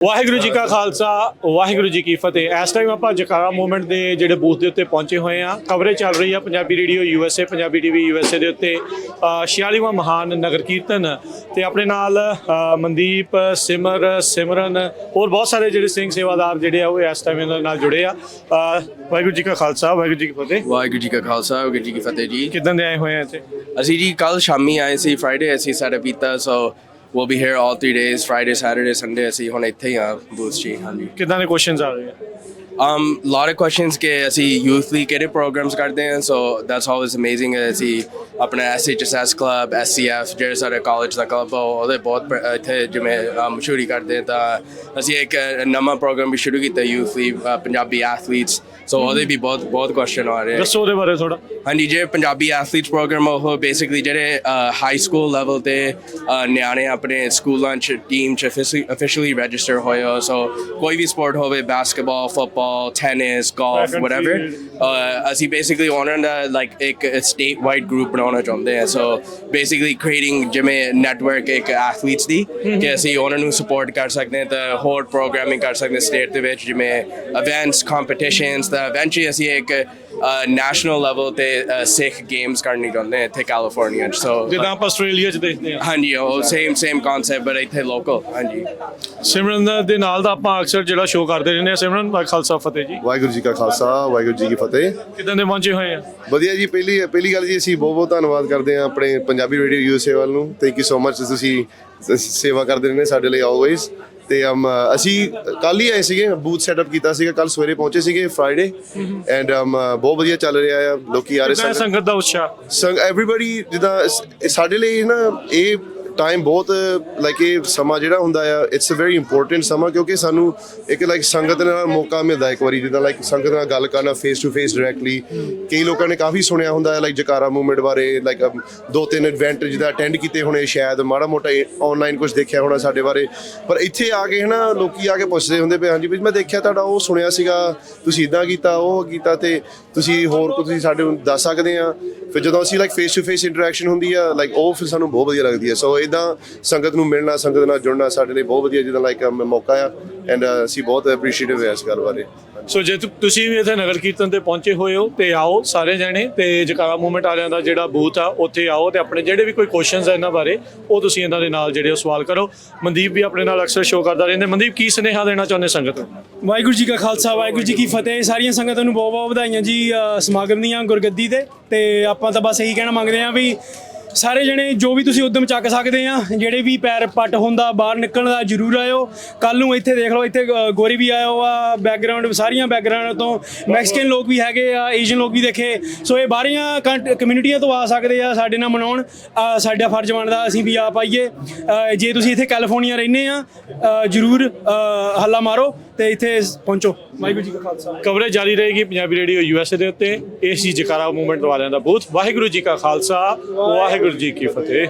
ਵਾਹਿਗੁਰੂ ਜੀ ਕਾ ਖਾਲਸਾ ਵਾਹਿਗੁਰੂ ਜੀ ਕੀ ਫਤਿਹ। ਇਸ ਟਾਈਮ ਆਪਾਂ ਜਕਾਰਾ ਮੂਵਮੈਂਟ ਦੇ ਜਿਹੜੇ ਬੂਥ ਦੇ ਉੱਤੇ ਪਹੁੰਚੇ ਹੋਏ ਆ। ਕਵਰੇਜ ਚੱਲ ਰਹੀ ਆ Punjabi radio USA, Punjabi TV USA ਦੇ ਉੱਤੇ 46ਵਾਂ ਮਹਾਨ ਨਗਰ ਕੀਰਤਨ ਤੇ ਆਪਣੇ ਨਾਲ ਮਨਦੀਪ, ਸਿਮਰਨ ਹੋਰ ਬਹੁਤ ਸਾਰੇ ਜਿਹੜੇ ਸਿੰਘ ਸੇਵਾਦਾਰ ਜਿਹੜੇ ਆ ਉਹ ਇਸ ਟਾਈਮ ਇਹਨਾਂ ਨਾਲ ਜੁੜੇ ਆ। ਵਾਹਿਗੁਰੂ ਜੀ ਕਾ ਖਾਲਸਾ ਵਾਹਿਗੁਰੂ ਜੀ ਕੀ ਫਤਿਹ। ਵਾਹਿਗੁਰੂ ਜੀ ਕਾ ਖਾਲਸਾ ਵਾਹਿਗੁਰੂ ਜੀ ਕੀ ਫਤਿਹ ਜੀ। ਕਿੱਦਾਂ ਦੇ ਆਏ ਹੋਏ ਆ ਇੱਥੇ? ਅਸੀਂ ਜੀ ਕੱਲ ਸ਼ਾਮੀ ਆਏ ਸੀ, ਫਰਾਈਡੇ ਅਸੀਂ ਸਾਡਾ ਪੀਤਾ, ਸੋ we'll be here all 3 days, Friday, Saturday, Sunday। ਅਸੀਂ ਹੁਣ ਇੱਥੇ ਹੀ ਆ ਬੂਥ 'ਚ। ਹਾਂਜੀ, ਕਿੱਦਾਂ ਦੇ ਕੁਐਸਚਨਸ ਆ ਰਹੇ ਆ? lot of questions ਕਿ ਅਸੀਂ ਯੂਥ ਲਈ ਕਿਹੜੇ ਪ੍ਰੋਗਰਾਮਸ ਕਰਦੇ ਹਾਂ, ਸੋ that's always amazing। ਅਸੀਂ ਆਪਣਾ SHSS ਕਲੱਬ, SCF ਜਿਹੜੇ ਸਾਡੇ ਕਾਲਜ ਦਾ ਕਲੱਬ ਉਹਦੇ ਬਹੁਤ ਇੱਥੇ ਜਿਵੇਂ ਮਸ਼ਹੂਰੀ ਕਰਦੇ ਹਾਂ। ਤਾਂ ਅਸੀਂ ਇੱਕ ਨਵਾਂ ਪ੍ਰੋਗਰਾਮ ਵੀ ਸ਼ੁਰੂ ਕੀਤਾ ਯੂਥ ਲਈ, ਪੰਜਾਬੀ ਐਥਲੀਟਸ, ਸੋ ਉਹਦੇ ਵੀ ਬਹੁਤ ਕੁਐਸਚਨ ਆ ਰਹੇ। ਦੱਸੋ ਉਹਦੇ ਬਾਰੇ ਥੋੜਾ। ਹਾਂਜੀ, ਜੇ ਪੰਜਾਬੀ ਐਥਲੀਟਸ ਪ੍ਰੋਗਰਾਮ ਉਹ ਬੇਸਿਕਲੀ ਜਿਹੜੇ ਹਾਈ ਸਕੂਲ ਲੈਵਲ ਤੇ ਨਿਆਣੇ ਆਪਣੇ ਸਕੂਲਾਂ 'ਚ ਟੀਮ 'ਚ ਅਫੀਸ਼ੀਅਲੀ ਰਜਿਸਟਰ ਹੋਏ ਹੋ, ਸੋ ਕੋਈ ਵੀ ਸਪੋਰਟ ਹੋਵੇ, basketball, football, tennis, golf, whatever, ਅਸੀਂ ਬੇਸਿਕਲੀ ਉਹਨਾਂ ਦਾ ਲਾਈਕ ਇੱਕ ਸਟੇਟ ਵਾਈਡ ਗਰੁੱਪ ਬਣਾਉਣਾ ਚਾਹੁੰਦੇ ਹਾਂ। ਸੋ ਬੇਸਿਕਲੀ ਕ੍ਰੀਏਟਿੰਗ ਜਿਵੇਂ ਨੈਟਵਰਕ ਇੱਕ ਐਥਲੀਟਸ ਦੀ ਕਿ ਅਸੀਂ ਉਹਨਾਂ ਨੂੰ ਸਪੋਰਟ ਕਰ ਸਕਦੇ ਹਾਂ ਤਾਂ ਹੋਰ ਪ੍ਰੋਗਰਾਮਿੰਗ ਕਰ ਸਕਦੇ ਸਟੇਟ ਦੇ ਵਿੱਚ, ਜਿਵੇਂ ਇਵੈਂਟਸ, ਕੰਪੀਟੀਸ਼ਨਸ। ਤਾਂ ਇਵੈਂਚੁਅਲੀ ਅਸੀਂ ਇੱਕ ਨੈਸ਼ਨਲ ਲੈਵਲ ਤੇ ਸਿੱਖ ਗੇਮਸ ਕਰਨੀ ਚਾਹੁੰਦੇ ਹਾਂ ਇੱਥੇ ਕੈਲੀਫੋਰਨੀਆ 'ਚ। ਸੋ ਜਿੱਦਾਂ ਆਪਾਂ ਆਸਟ੍ਰੇਲੀਆ 'ਚ ਦੇਖਦੇ ਹਾਂ। ਹਾਂਜੀ, ਉਹ ਸੇਮ ਕਨਸੈਪਟ ਬਟ ਇੱਥੇ ਲੋਕਲ। ਹਾਂਜੀ, ਸਿਮਰਨ ਦੇ ਨਾਲ ਦਾ ਆਪਾਂ ਅਕਸਰ ਜਿਹੜਾ ਸ਼ੋਅ ਕਰਦੇ ਰਹਿੰਦੇ ਆ। ਸਿਮਰਨ, ਖਾਲਸਾ ਫਤਿਹ ਜੀ। ਵਾਹਿਗੁਰੂ ਜੀ ਕਾ ਖਾਲਸਾ ਵਾਹਿਗੁਰੂ ਜੀ ਕੀ ਫਤਿਹ। ਕਿੱਦਾਂ ਦੇ ਪਹੁੰਚੇ ਹੋਏ ਆ? ਵਧੀਆ ਜੀ। ਪਹਿਲੀ ਗੱਲ ਜੀ, ਅਸੀਂ ਬਹੁਤ ਧੰਨਵਾਦ ਕਰਦੇ ਹਾਂ ਆਪਣੇ ਪੰਜਾਬੀ ਰੇਡੀਓ USA ਵੱਲ ਨੂੰ। Thank you so much. ਤੁਸੀਂ ਸੇਵਾ ਕਰਦੇ ਰਹਿੰਦੇ ਸਾਡੇ ਲਈ ਆਲਵੇਜ਼। ਤੇ ਅਸੀਂ ਕੱਲ ਹੀ ਆਏ ਸੀਗੇ, ਬੂਥ ਸੈਟਅਪ ਕੀਤਾ ਸੀਗਾ, ਕੱਲ ਸਵੇਰੇ ਪਹੁੰਚੇ ਸੀਗੇ ਫਰਾਈਡੇ, ਐਂਡ ਬਹੁਤ ਵਧੀਆ ਚੱਲ ਰਿਹਾ ਆ। ਲੋਕੀ ਆ ਰਹੇ, ਸੰਗਤ ਦਾ ਉਤਸ਼ਾਹ, ਐਵਰੀਬਾਡੀ। ਜਿੱਦਾਂ ਸਾਡੇ ਲਈ ਨਾ ਇਹ ਟਾਈਮ ਬਹੁਤ ਲਾਈਕ ਇਹ ਸਮਾਂ ਜਿਹੜਾ ਹੁੰਦਾ ਆ, ਇਟਸ ਅ ਵੈਰੀ ਇੰਪੋਰਟੈਂਟ ਸਮਾਂ, ਕਿਉਂਕਿ ਸਾਨੂੰ ਇੱਕ ਲਾਈਕ ਸੰਗਤ ਨਾਲ ਮੌਕਾ ਮਿਲਦਾ ਇੱਕ ਵਾਰੀ, ਜਿੱਦਾਂ ਲਾਈਕ ਸੰਗਤ ਨਾਲ ਗੱਲ ਕਰਨਾ ਫੇਸ ਟੂ ਫੇਸ ਡਾਇਰੈਕਟਲੀ। ਕਈ ਲੋਕਾਂ ਨੇ ਕਾਫੀ ਸੁਣਿਆ ਹੁੰਦਾ ਹੈ ਲਾਈਕ ਜਕਾਰਾ ਮੂਵਮੈਂਟ ਬਾਰੇ, ਲਾਈਕ 2-3 ਇਵੈਂਟ ਜਿੱਦਾਂ ਅਟੈਂਡ ਕੀਤੇ ਹੋਣੇ, ਸ਼ਾਇਦ ਮਾੜਾ ਮੋਟਾ ਆਨਲਾਈਨ ਕੁਝ ਦੇਖਿਆ ਹੋਣਾ ਸਾਡੇ ਬਾਰੇ, ਪਰ ਇੱਥੇ ਆ ਕੇ ਹਨਾ ਲੋਕੀ ਆ ਕੇ ਪੁੱਛਦੇ ਹੁੰਦੇ ਪਏ, ਹਾਂਜੀ ਵੀ ਮੈਂ ਦੇਖਿਆ ਤੁਹਾਡਾ ਉਹ ਸੁਣਿਆ ਸੀਗਾ, ਤੁਸੀਂ ਇੱਦਾਂ ਕੀਤਾ, ਉਹ ਕੀਤਾ, ਤੇ ਤੁਸੀਂ ਹੋਰ ਕੁਝ ਤੁਸੀਂ ਸਾਡੇ ਨੂੰ ਦੱਸ ਸਕਦੇ ਆ। ਫਿਰ ਜਦੋਂ ਅਸੀਂ like face to face interaction ਹੁੰਦੀ ਆ ਲਾਈਕ ਉਹ ਫਿਰ ਸਾਨੂੰ ਬਹੁਤ ਵਧੀਆ ਲੱਗਦੀ ਹੈ। ਸੋ ਇੱਦਾਂ ਸੰਗਤ ਨੂੰ ਮਿਲਣਾ, ਸੰਗਤ ਨਾਲ ਜੁੜਨਾ ਸਾਡੇ ਲਈ ਬਹੁਤ ਵਧੀਆ ਜਿੱਦਾਂ ਲਾਈਕ ਮੌਕਾ ਆ, ਐਂਡ ਅਸੀਂ ਬਹੁਤ ਐਪਰੀਸ਼ੀਏਟਿਵ ਹੈ ਇਸ ਗੱਲ ਬਾਰੇ। ਸੋ ਜੇ ਤੁਸੀਂ ਵੀ ਇੱਥੇ ਨਗਰ ਕੀਰਤਨ ਤੇ ਪਹੁੰਚੇ ਹੋਏ ਹੋ ਤੇ ਆਓ ਸਾਰੇ ਜਣੇ, ਤੇ ਜਕਾਰਾ ਮੂਵਮੈਂਟ ਵਾਲਿਆਂ ਦਾ ਜਿਹੜਾ ਬੂਥ ਆ ਉੱਥੇ ਆਓ, ਤੇ ਆਪਣੇ ਜਿਹੜੇ ਵੀ ਕੋਈ ਕੁਐਸਚਨਸ ਆ ਇਹਨਾਂ ਬਾਰੇ ਉਹ ਤੁਸੀਂ ਇਹਨਾਂ ਦੇ ਨਾਲ ਜਿਹੜੇ ਉਹ ਸਵਾਲ ਕਰੋ। ਮਨਦੀਪ ਵੀ ਆਪਣੇ ਨਾਲ ਅਕਸਰ ਸ਼ੋਅ ਕਰਦਾ ਰਹਿੰਦੇ। ਮਨਦੀਪ, ਕੀ ਸੁਨੇਹਾ ਦੇਣਾ ਚਾਹੁੰਦੇ ਸੰਗਤ ਨੂੰ? ਵਾਹਿਗੁਰੂ ਜੀ ਕਾ ਖਾਲਸਾ ਵਾਹਿਗੁਰੂ ਜੀ ਕੀ ਫਤਿਹ। ਸਾਰੀਆਂ ਸੰਗਤਾਂ ਨੂੰ ਬਹੁਤ ਬਹੁਤ ਵਧਾਈਆਂ ਜੀ ਸਮਾਗਮ ਦੀਆਂ, ਗੁਰਗੱਦੀ ਤੇ ਆਪਾਂ ਤਾਂ ਬਸ ਇਹੀ ਕਹਿਣਾ ਮੰਗਦੇ ਹਾਂ ਵੀ ਸਾਰੇ ਜਣੇ ਜੋ ਵੀ ਤੁਸੀਂ ਉਦਮ ਚੱਕ ਸਕਦੇ ਆ, ਜਿਹੜੇ ਵੀ ਪੈਰ ਪੱਟ ਹੁੰਦਾ ਬਾਹਰ ਨਿਕਲਣ ਦਾ ਜ਼ਰੂਰ ਆਇਓ। ਕੱਲ ਨੂੰ ਇੱਥੇ ਦੇਖ ਲਓ, ਇੱਥੇ ਗੋਰੀ ਵੀ ਆਇਆ ਵਾ, ਬੈਕਗਰਾਊਂਡ ਸਾਰੀਆਂ ਬੈਕਗਰਾਊਂਡ ਤੋਂ ਮੈਕਸੀਕਨ ਲੋਕ ਵੀ ਹੈਗੇ ਆ, ਏਸ਼ੀਅਨ ਲੋਕ ਵੀ ਦੇਖੇ। ਸੋ ਇਹ ਬਾਹਰੀਆਂ ਕਮਿਊਨਿਟੀਆਂ ਤੋਂ ਆ ਸਕਦੇ ਆ ਸਾਡੇ ਨਾਲ ਮਨਾਉਣ। ਸਾਡਾ ਫਰਜ਼ ਬਣਦਾ ਅਸੀਂ ਵੀ ਆ ਪਾਈਏ। ਜੇ ਤੁਸੀਂ ਇੱਥੇ ਕੈਲੀਫੋਰਨੀਆ ਰਹਿੰਦੇ ਆ, ਜ਼ਰੂਰ ਹੱਲਾ ਮਾਰੋ ਤੇ ਇੱਥੇ ਪਹੁੰਚੋ। ਵਾਹਿਗੁਰੂ ਜੀ ਕਾ ਖਾਲਸਾ। ਕਵਰੇਜ ਜਾਰੀ ਰਹੇਗੀ ਪੰਜਾਬੀ ਰੇਡੀਓ USA ਦੇ ਉੱਤੇ। ਇਸ ਜਕਾਰਾ ਮੂਵਮੈਂਟ ਵਾਲਿਆਂ ਦਾ ਬੂਥ। ਵਾਹਿਗੁਰੂ ਜੀ ਕਾ ਖਾਲਸਾ ਵਾਹਿਗੁਰੂ ਜੀ ਕੀ ਫਤਿਹ।